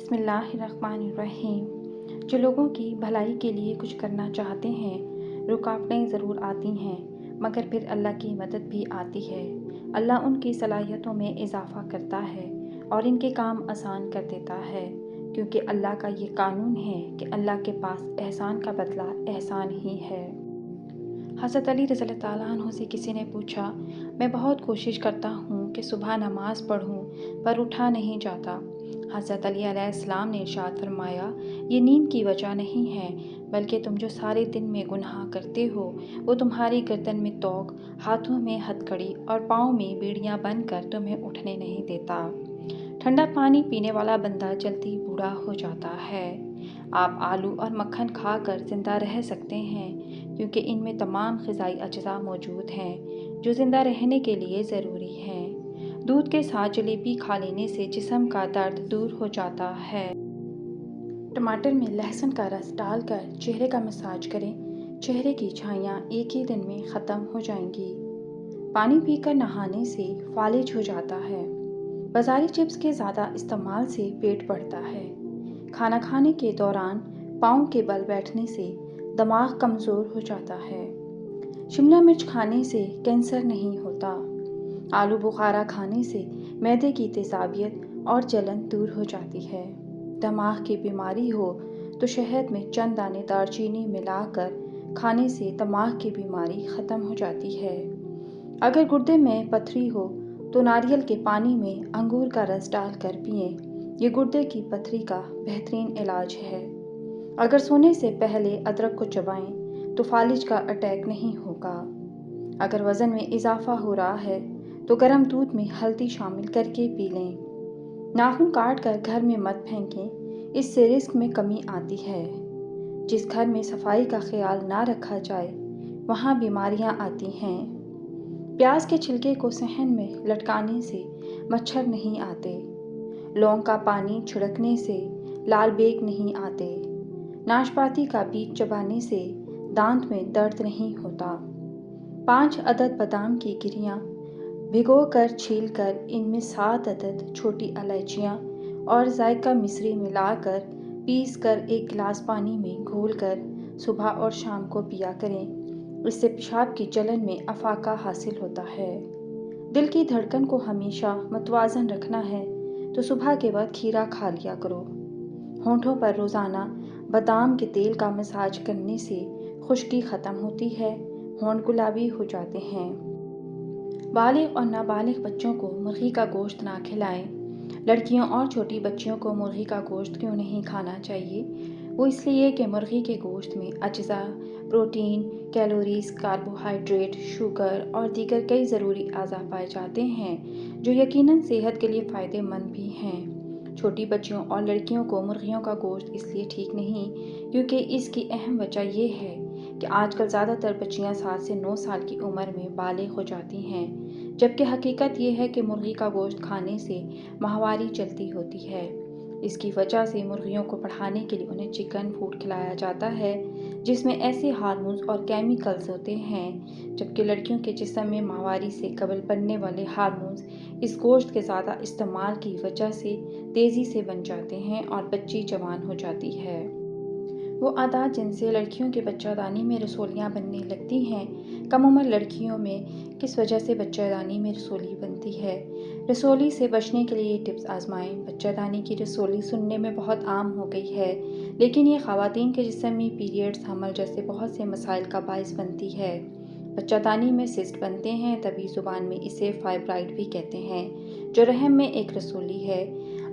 بسم اللہ الرحمن الرحیم۔ جو لوگوں کی بھلائی کے لیے کچھ کرنا چاہتے ہیں، رکاوٹیں ضرور آتی ہیں، مگر پھر اللہ کی مدد بھی آتی ہے۔ اللہ ان کی صلاحیتوں میں اضافہ کرتا ہے اور ان کے کام آسان کر دیتا ہے، کیونکہ اللہ کا یہ قانون ہے کہ اللہ کے پاس احسان کا بدلہ احسان ہی ہے۔ حضرت علی رضی اللہ تعالیٰ عنہ سے کسی نے پوچھا، میں بہت کوشش کرتا ہوں کہ صبح نماز پڑھوں پر اٹھا نہیں جاتا۔ حضرت علی علیہ السلام نے ارشاد فرمایا، یہ نیند کی وجہ نہیں ہے، بلکہ تم جو سارے دن میں گناہ کرتے ہو وہ تمہاری گردن میں طوق، ہاتھوں میں ہتھکڑی اور پاؤں میں بیڑیاں بن کر تمہیں اٹھنے نہیں دیتا۔ ٹھنڈا پانی پینے والا بندہ جلدی بوڑھا ہو جاتا ہے۔ آپ آلو اور مکھن کھا کر زندہ رہ سکتے ہیں، کیونکہ ان میں تمام غذائی اجزاء موجود ہیں جو زندہ رہنے کے لیے ضروری ہیں۔ دودھ کے ساتھ جلیبی کھا لینے سے جسم کا درد دور ہو جاتا ہے۔ ٹماٹر میں لہسن کا رس ڈال کر چہرے کا مساج کریں، چہرے کی چھائیاں ایک ہی دن میں ختم ہو جائیں گی۔ پانی پی کر نہانے سے فالج ہو جاتا ہے۔ بازاری چپس کے زیادہ استعمال سے پیٹ بڑھتا ہے۔ کھانا کھانے کے دوران پاؤں کے بل بیٹھنے سے دماغ کمزور ہو جاتا ہے۔ شملہ مرچ کھانے سے کینسر نہیں ہوتا۔ آلو بخارا کھانے سے معدے کی تیزابیت اور جلن دور ہو جاتی ہے۔ دماغ کی بیماری ہو تو شہد میں چند دانے دار چینی ملا کر کھانے سے دماغ کی بیماری ختم ہو جاتی ہے۔ اگر گردے میں پتھری ہو تو ناریل کے پانی میں انگور کا رس ڈال کر پئیں، یہ گردے کی پتھری کا بہترین علاج ہے۔ اگر سونے سے پہلے ادرک کو چبائیں تو فالج کا اٹیک نہیں ہوگا۔ اگر وزن میں اضافہ ہو رہا ہے تو گرم دودھ میں ہلدی شامل کر کے پی لیں۔ ناخن کاٹ کر گھر میں مت پھینکیں، اس سے رزق میں کمی آتی ہے۔ جس گھر میں صفائی کا خیال نہ رکھا جائے وہاں بیماریاں آتی ہیں۔ پیاز کے چھلکے کو صحن میں لٹکانے سے مچھر نہیں آتے۔ لونگ کا پانی چھڑکنے سے لال بیگ نہیں آتے۔ ناشپاتی کا بیج چبانے سے دانت میں درد نہیں ہوتا۔ 5 عدد بادام کی گریاں بھگو کر چھیل کر ان میں 7 عدد چھوٹی الائچیاں اور ذائقہ مصری ملا کر پیس کر ایک گلاس پانی میں گھول کر صبح اور شام کو پیا کریں۔ اس سے پیشاب کی جلن میں افاقہ حاصل ہوتا ہے۔ دل کی دھڑکن کو ہمیشہ متوازن رکھنا ہے تو صبح کے وقت کھیرا کھا لیا کرو۔ ہونٹوں پر روزانہ بادام کے تیل کا مساج کرنے سے خشکی ختم ہوتی ہے، ہونٹ گلابی ہو جاتے ہیں۔ بالغ اور نابالغ بچوں کو مرغی کا گوشت نہ کھلائیں۔ لڑکیوں اور چھوٹی بچیوں کو مرغی کا گوشت کیوں نہیں کھانا چاہیے؟ وہ اس لیے کہ مرغی کے گوشت میں اجزاء، پروٹین، کیلوریز، کاربوہائیڈریٹ، شوگر اور دیگر کئی ضروری اعضاء پائے جاتے ہیں جو یقیناً صحت کے لیے فائدہ مند بھی ہیں۔ چھوٹی بچیوں اور لڑکیوں کو مرغیوں کا گوشت اس لیے ٹھیک نہیں کیونکہ اس کی اہم وجہ یہ ہے کہ آج کل زیادہ تر بچیاں 7 سے 9 سال کی عمر میں بالغ ہو جاتی ہیں، جبکہ حقیقت یہ ہے کہ مرغی کا گوشت کھانے سے ماہواری جلدی ہوتی ہے۔ اس کی وجہ سے مرغیوں کو بڑھانے کے لیے انہیں چکن فوڈ کھلایا جاتا ہے جس میں ایسے ہارمونز اور کیمیکلز ہوتے ہیں، جبکہ لڑکیوں کے جسم میں ماہواری سے قبل بننے والے ہارمونز اس گوشت کے زیادہ استعمال کی وجہ سے تیزی سے بن جاتے ہیں اور بچی جوان ہو جاتی ہے۔ وہ عادات جن سے لڑکیوں کے بچہ دانی میں رسولیاں بننے لگتی ہیں، کم عمر لڑکیوں میں کس وجہ سے بچہ دانی میں رسولی بنتی ہے؟ رسولی سے بچنے کے لیے یہ ٹپس آزمائیں۔ بچہ دانی کی رسولی سننے میں بہت عام ہو گئی ہے، لیکن یہ خواتین کے جسم میں پیریڈز، حمل جیسے بہت سے مسائل کا باعث بنتی ہے۔ بچہ دانی میں سسٹ بنتے ہیں، طبی زبان میں اسے فائبرائڈ بھی کہتے ہیں، جو رحم میں ایک رسولی ہے۔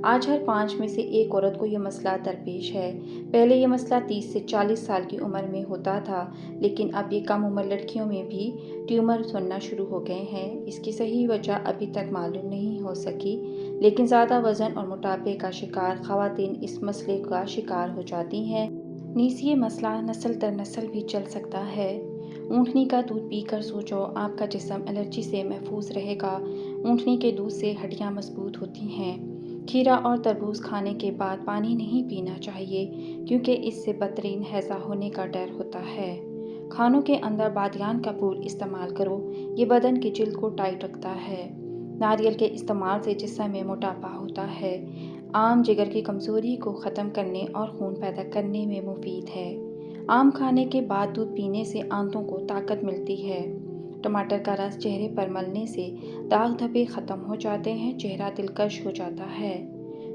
آج ہر 5 میں سے 1 عورت کو یہ مسئلہ درپیش ہے۔ پہلے یہ مسئلہ 30 سے 40 سال کی عمر میں ہوتا تھا، لیکن اب یہ کم عمر لڑکیوں میں بھی ٹیومر بننا شروع ہو گئے ہیں۔ اس کی صحیح وجہ ابھی تک معلوم نہیں ہو سکی، لیکن زیادہ وزن اور موٹاپے کا شکار خواتین اس مسئلے کا شکار ہو جاتی ہیں۔ نیز یہ مسئلہ نسل در نسل بھی چل سکتا ہے۔ اونٹنی کا دودھ پی کر سو جاؤ، آپ کا جسم الرجی سے محفوظ رہے گا۔ اونٹنی کے دودھ سے ہڈیاں مضبوط ہوتی ہیں۔ کھیرا اور تربوز کھانے کے بعد پانی نہیں پینا چاہیے کیونکہ اس سے بدترین ہیضہ ہونے کا ڈر ہوتا ہے۔ کھانوں کے اندر بادیان کا پھول استعمال کرو، یہ بدن کی جلد کو ٹائٹ رکھتا ہے۔ ناریل کے استعمال سے جسم میں موٹاپا ہوتا ہے۔ आम जिगर की कमज़ोरी को ख़त्म करने और खून पैदा करने में मुफीद है। आम खाने के बाद दूध पीने से आंतों को ताकत मिलती है। टमाटर का रस चेहरे पर मलने से दाग धब्बे ख़त्म हो जाते हैं, चेहरा दिलकश हो जाता है।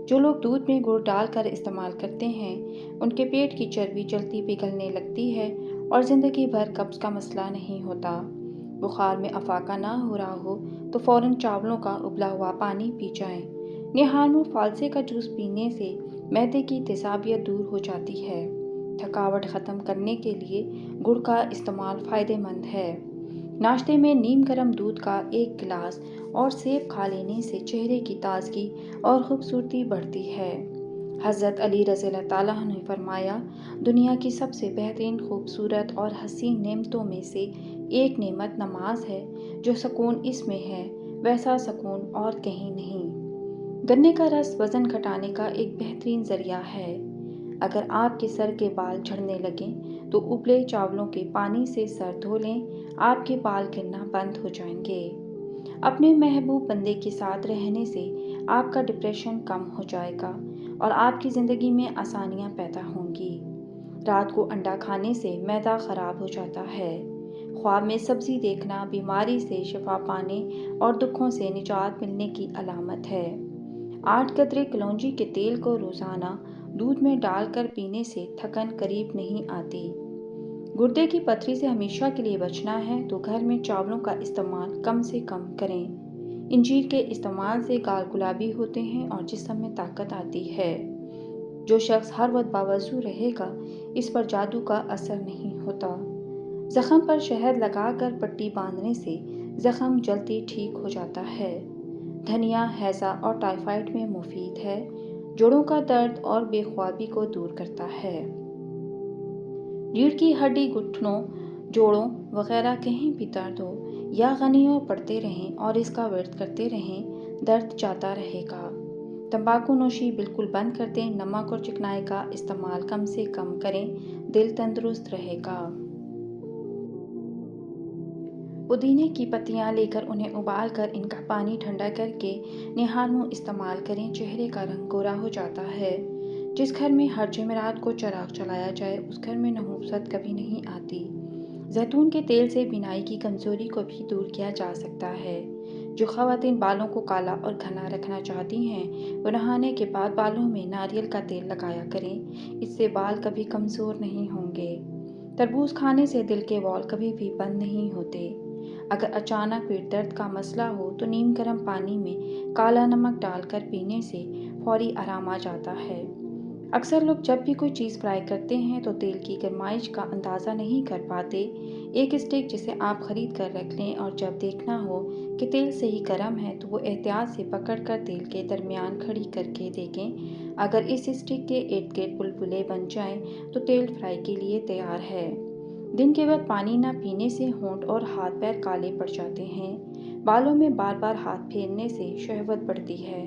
जो लोग दूध में गुड़ डालकर इस्तेमाल करते हैं, उनके पेट की चर्बी जल्दी पिघलने लगती है और ज़िंदगी भर कब्ज़ का मसला नहीं होता। बुखार में अफाका ना हो रहा हो तो फ़ौरन चावलों का उबला हुआ पानी पी जाएं। निहार फालसे का जूस पीने से मैदे की तेज़ाबियत दूर हो जाती है। थकावट ख़त्म करने के लिए गुड़ का इस्तेमाल फ़ायदेमंद है। नाश्ते में नीम गर्म दूध का 1 गिलास और सेब खा लेने से चेहरे की ताजगी और खूबसूरती बढ़ती है। हज़रत अली रज़ी अल्लाह ताला अन्हु ने फरमाया, दुनिया की सबसे बेहतरीन खूबसूरत और हसीन नेमतों में से एक नेमत नमाज है। जो सुकून इसमें है वैसा सुकून और कहीं नहीं। गन्ने का रस वज़न घटाने का एक बेहतरीन ज़रिया है। अगर आपके सर के बाल झड़ने लगें तो उबले चावलों के पानी से सर धो लें, आपके बाल गिरना बंद हो जाएंगे। अपने महबूब बंदे के साथ रहने से आपका डिप्रेशन कम हो जाएगा और आपकी ज़िंदगी में आसानियाँ पैदा होंगी। रात को अंडा खाने से मैदा ख़राब हो जाता है। ख्वाब में सब्ज़ी देखना बीमारी से शिफा पाने और दुखों से निजात मिलने की अलामत है। 8 कतरे कलौंजी के तेल को रोज़ाना दूध में डालकर पीने से थकन करीब नहीं आती। गुर्दे की पथरी से हमेशा के लिए बचना है तो घर में चावलों का इस्तेमाल कम से कम करें। इंजीर के इस्तेमाल से गाल गुलाबी होते हैं और जिस्म में ताकत आती है। जो शख्स हर वक्त बावजू रहेगा, इस पर जादू का असर नहीं होता। जख्म पर शहद लगाकर पट्टी बांधने से जख्म जल्दी ठीक हो जाता है। धनिया हैज़ा और टाइफाइड में मुफीद है। जोड़ों का दर्द और बेख्वाबी को दूर करता है। रीढ़ की हड्डी, घुटनों, जोड़ों वगैरह कहीं भी दर्द हो या गनियों पड़ते रहें और इसका व्रत करते रहें, दर्द जाता रहेगा। तंबाकू नोशी बिल्कुल बंद कर दें। नमक और चिकनाई का इस्तेमाल कम से कम करें, दिल तंदुरुस्त रहेगा। पुदीने की पत्तियां लेकर उन्हें उबाल कर इनका पानी ठंडा करके निहार मुंह इस्तेमाल करें, चेहरे का रंग गोरा हो जाता है। जिस घर में हर जुमेरात को चिराग जलाया जाए उस घर में नहुसत कभी नहीं आती। जैतून के तेल से बिनाई की कमज़ोरी को भी दूर किया जा सकता है। जो ख़वातीन बालों को काला और घना रखना चाहती हैं, वो नहाने के बाद बालों में नारियल का तेल लगाया करें, इससे बाल कभी कमज़ोर नहीं होंगे। तरबूज खाने से दिल के वॉल्व कभी भी बंद नहीं होते। अगर अचानक पेट दर्द का मसला हो तो नीम गर्म पानी में काला नमक डालकर पीने से फौरी आराम आ जाता है। अक्सर लोग जब भी कोई चीज़ फ्राई करते हैं तो तेल की गर्माइश का अंदाज़ा नहीं कर पाते। एक स्टिक जिसे आप ख़रीद कर रख लें और जब देखना हो कि तेल सही गर्म है तो वो एहतियात से पकड़कर तेल के दरमियान खड़ी करके देखें। अगर इस स्टिक के इर्द गिर्द बुलबुले बन जाएं तो तेल फ्राई के लिए तैयार है। दिन के वक्त पानी न पीने से होंठ और हाथ पैर काले पड़ जाते हैं। बालों में बार बार हाथ फेरने से शहवत बढ़ती है।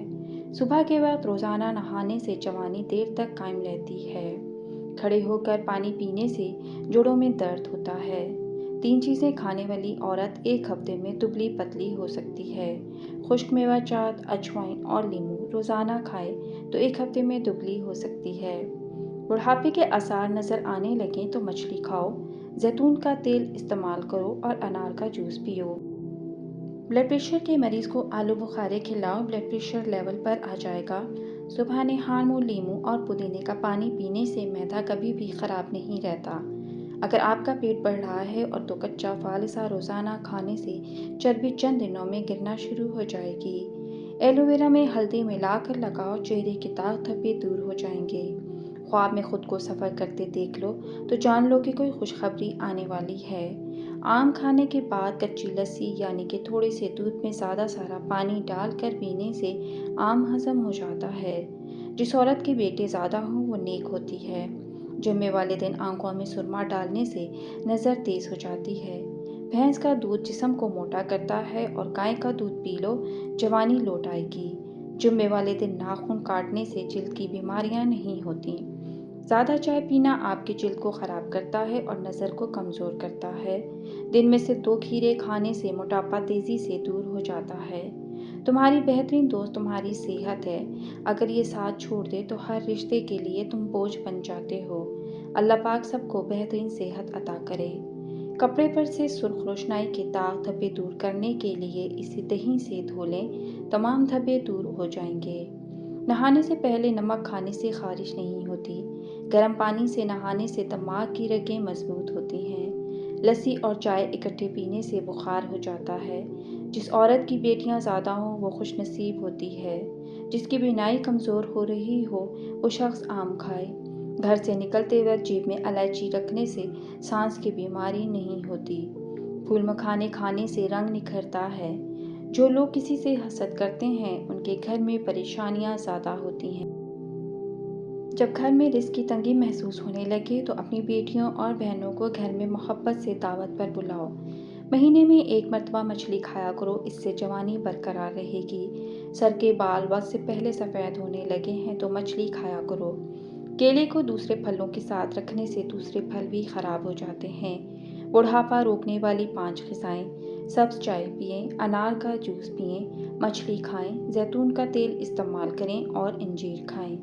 सुबह के वक्त रोज़ाना नहाने से जवानी देर तक कायम रहती है। खड़े होकर पानी पीने से जोड़ों में दर्द होता है। 3 चीज़ें खाने वाली औरत एक हफ्ते में दुबली पतली हो सकती है। खुश्क मेवा जात, अजवाइन और नींबू रोज़ाना खाए तो एक हफ्ते में दुबली हो सकती है। बुढ़ापे के आसार नज़र आने लगें तो मछली खाओ, जैतून का तेल इस्तेमाल करो और अनार का जूस पियो। ब्लड प्रेशर के मरीज़ को आलू बुखारे खिलाओ, ब्लड प्रेशर लेवल पर आ जाएगा। सुबह निहार मुंह नींबू और पुदीने का पानी पीने से मैदा कभी भी ख़राब नहीं रहता। अगर आपका पेट बढ़ रहा है और तो कच्चा फालिसा रोज़ाना खाने से चर्बी चंद दिनों में गिरना शुरू हो जाएगी। एलोवेरा में हल्दी मिलाकर लगाओ, चेहरे के दाग धब्बे दूर हो जाएंगे। ख्वाब में खुद को सफ़र करते देख लो तो जान लो कि कोई खुशखबरी आने वाली है। आम खाने के बाद कच्ची लस्सी यानी कि थोड़े से दूध में ज़्यादा सारा पानी डालकर पीने से आम हज़म हो जाता है। जिस औरत के बेटे ज़्यादा हों वो नेक होती है। जुम्मे वाले दिन आंखों में सुरमा डालने से नज़र तेज़ हो जाती है। भैंस का दूध जिस्म को मोटा करता है और गाय का दूध पी लो, जवानी लौट आएगी। जुम्मे वाले दिन नाखून काटने से जिल्द की बीमारियां नहीं होती। ज़्यादा चाय पीना आपकी जिल्द को ख़राब करता है और नज़र को कमज़ोर करता है। दिन में से 2 खीरे खाने से मोटापा तेज़ी से दूर हो जाता है। तुम्हारी बेहतरीन दोस्त तुम्हारी सेहत है। अगर ये साथ छोड़ दे तो हर रिश्ते के लिए तुम बोझ बन जाते हो। अल्लाह पाक सबको बेहतरीन सेहत अता करे। कपड़े पर से सुर्ख रोशनाई के दाग धब्बे दूर करने के लिए इसे दही से धो लें, तमाम धब्बे दूर हो जाएंगे। नहाने से पहले नमक खाने से खारिश नहीं होती। गर्म पानी से नहाने से दिमाग की रगें मजबूत होती हैं। लस्सी और चाय इकट्ठे पीने से बुखार हो जाता है। जिस औरत की बेटियां ज़्यादा हों वो खुशनसीब होती है। जिसकी बीनाई कमज़ोर हो रही हो वो शख्स आम खाए। घर से निकलते वक्त जेब में इलायची रखने से सांस की बीमारी नहीं होती। फूल मखाने खाने से रंग निखरता है। जो लोग किसी से हसद करते हैं उनके घर में परेशानियां ज़्यादा होती हैं। जब घर में रिज़्क़ की तंगी महसूस होने लगे तो अपनी बेटियों और बहनों को घर में मोहब्बत से दावत पर बुलाओ। महीने में एक मरतबा मछली खाया करो, इससे जवानी बरकरार रहेगी। सर के बाल वक्त से पहले सफ़ेद होने लगे हैं तो मछली खाया करो। केले को दूसरे फलों के साथ रखने से दूसरे फल भी ख़राब हो जाते हैं। बुढ़ापा रोकने वाली 5 ग़िज़ाएं: सब्ज़ चाय पिएं, अनार का जूस पिएं, मछली खाएं, जैतून का तेल इस्तेमाल करें और इंजीर खाएं।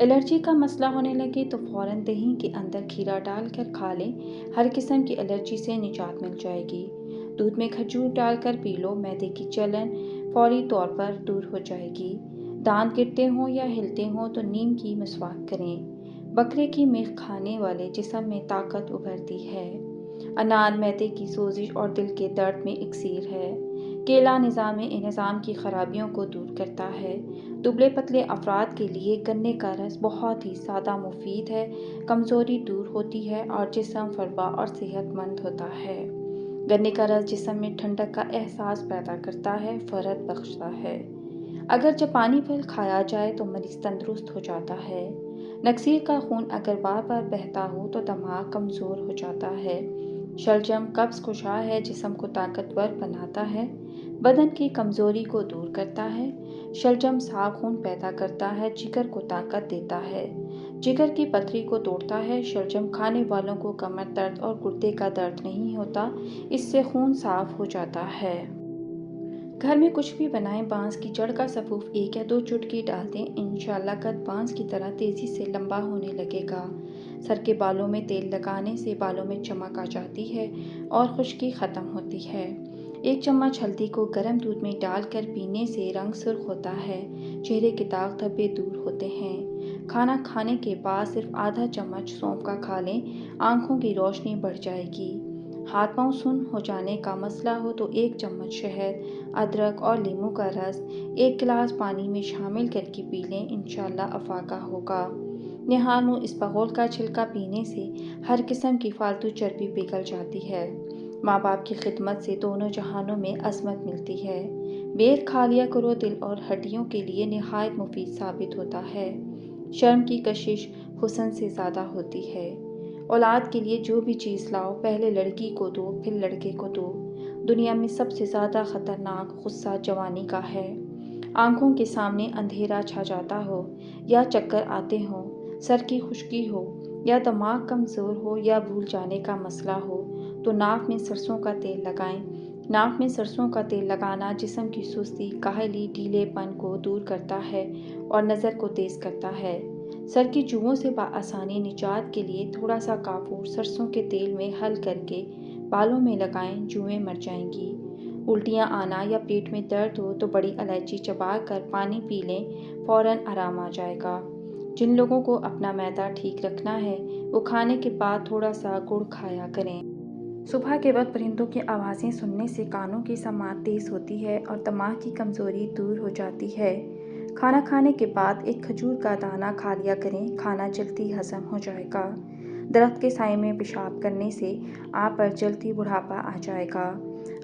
एलर्जी का मसला होने लगे तो फ़ौरन दही के अंदर खीरा डालकर खा लें। हर किस्म की एलर्जी से निजात मिल जाएगी। दूध में खजूर डालकर पी लो, मैदे की जलन फौरी तौर पर दूर हो जाएगी। दांत गिरते हों या हिलते हों तो नीम की मसवाक करें। बकरे की मीख खाने वाले जिस्म में ताकत उभरती है। अनार मैदे की सोजिश और दिल के दर्द में इक्सीर है। केला निज़ाम की खराबियों को दूर करता है। दुबले पतले अफराद के लिए गन्ने का रस बहुत ही ज़्यादा मुफीद है। कमज़ोरी दूर होती है और जिस्म फरबा और सेहतमंद होता है। गन्ने का रस जिस्म में ठंडक का एहसास पैदा करता है, फ़र्क बख्शता है। अगर जापानी फल खाया जाए तो मरीज़ तंदुरुस्त हो जाता है। नक्सीर का खून अगर बार बार बहता हो तो दिमाग कमज़ोर हो जाता है। शलजम कब्ज़ कुशा है, जिस्म को ताकतवर बनाता है, बदन की कमज़ोरी को दूर करता है। शलजम साफ खून पैदा करता है, जिगर को ताकत देता है, जिगर की पथरी को तोड़ता है। शलजम खाने वालों को कमर दर्द और गुर्दे का दर्द नहीं होता, इससे खून साफ हो जाता है। घर में कुछ भी बनाएं, बांस की जड़ का सफूफ 1 या 2 चुटकी डाल दें, इंशाल्लाह कद बांस की तरह तेज़ी से लंबा होने लगेगा। सर के बालों में तेल लगाने से बालों में चमक आ जाती है और खुश्की ख़त्म होती है। 1 चम्मच हल्दी को गर्म दूध में डालकर पीने से रंग सुर्ख होता है, चेहरे के दाग धब्बे दूर होते हैं। खाना खाने के बाद सिर्फ आधा चम्मच सौंफ का खा लें, आँखों की रोशनी बढ़ जाएगी। हाथ पांव सुन्न हो जाने का मसला हो तो 1 चम्मच शहद, अदरक और नींबू का रस 1 गिलास पानी में शामिल करके पी लें, इंशाल्लाह अफाका होगा। निहानू इसबगोल का छिलका पीने से हर किस्म की फालतू चर्बी पिघल जाती है। माँ बाप की खिदमत से दोनों जहानों में अज़मत मिलती है। बेर खा लिया करो, दिल और हड्डियों के लिए निहायत मुफीद साबित होता है। शर्म की कशिश हुस्न से ज़्यादा होती है। औलाद के लिए जो भी चीज़ लाओ पहले लड़की को दो फिर लड़के को दो। दुनिया में सबसे ज़्यादा ख़तरनाक गुस्सा जवानी का है। आँखों के सामने अंधेरा छा जाता हो या चक्कर आते हों, सर की खुश्की हो या दिमाग कमज़ोर हो या भूल जाने का मसला हो तो नाक में सरसों का तेल लगाएं। नाक में सरसों का तेल लगाना जिस्म की सुस्ती, काहली, ढीलेपन को दूर करता है और नज़र को तेज़ करता है। सर की जुओं से बआसानी निजात के लिए थोड़ा सा काफूर सरसों के तेल में हल करके बालों में लगाएं, जुएं मर जाएंगी। उल्टियाँ आना या पेट में दर्द हो तो बड़ी इलायची चबाकर पानी पी लें, फ़ौरन आराम आ जाएगा। जिन लोगों को अपना मैदा ठीक रखना है वो खाने के बाद थोड़ा सा गुड़ खाया करें। सुबह के वक्त परिंदों की आवाज़ें सुनने से कानों की समात तेज़ होती है और दिमाग की कमज़ोरी दूर हो जाती है। खाना खाने के बाद 1 खजूर का दाना खा लिया करें, खाना जल्दी हज़म हो जाएगा। दरख्त के साए में पेशाब करने से आप पर जल्दी बुढ़ापा आ जाएगा।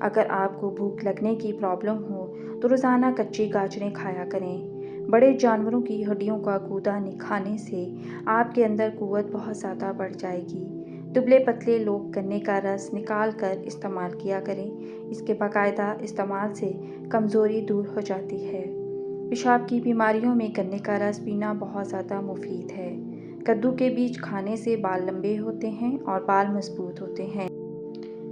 अगर आपको भूख लगने की प्रॉब्लम हो तो रोज़ाना कच्ची गाजरें खाया करें। बड़े जानवरों की हड्डियों का गूदा खाने से आपके अंदर कुव्वत बहुत ज़्यादा बढ़ जाएगी। दुबले पतले लोग गन्ने का रस निकाल कर इस्तेमाल किया करें, इसके बाकायदा इस्तेमाल से कमज़ोरी दूर हो जाती है। पेशाब की बीमारियों में गन्ने का रस पीना बहुत ज़्यादा मुफीद है। कद्दू के बीज खाने से बाल लंबे होते हैं और बाल मजबूत होते हैं।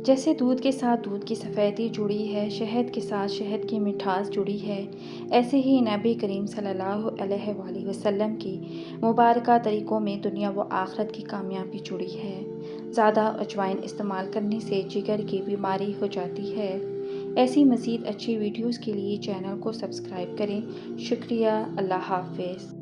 جیسے دودھ کے ساتھ دودھ کی سفیدی جڑی ہے، شہد کے ساتھ شہد کی مٹھاس جڑی ہے، ایسے ہی نبی کریم صلی اللہ علیہ وآلہ وسلم کی مبارکہ طریقوں میں دنیا و آخرت کی کامیابی جڑی ہے۔ زیادہ اجوائن استعمال کرنے سے جگر کی بیماری ہو جاتی ہے۔ ایسی مزید اچھی ویڈیوز کے لیے چینل کو سبسکرائب کریں۔ شکریہ۔ اللہ حافظ۔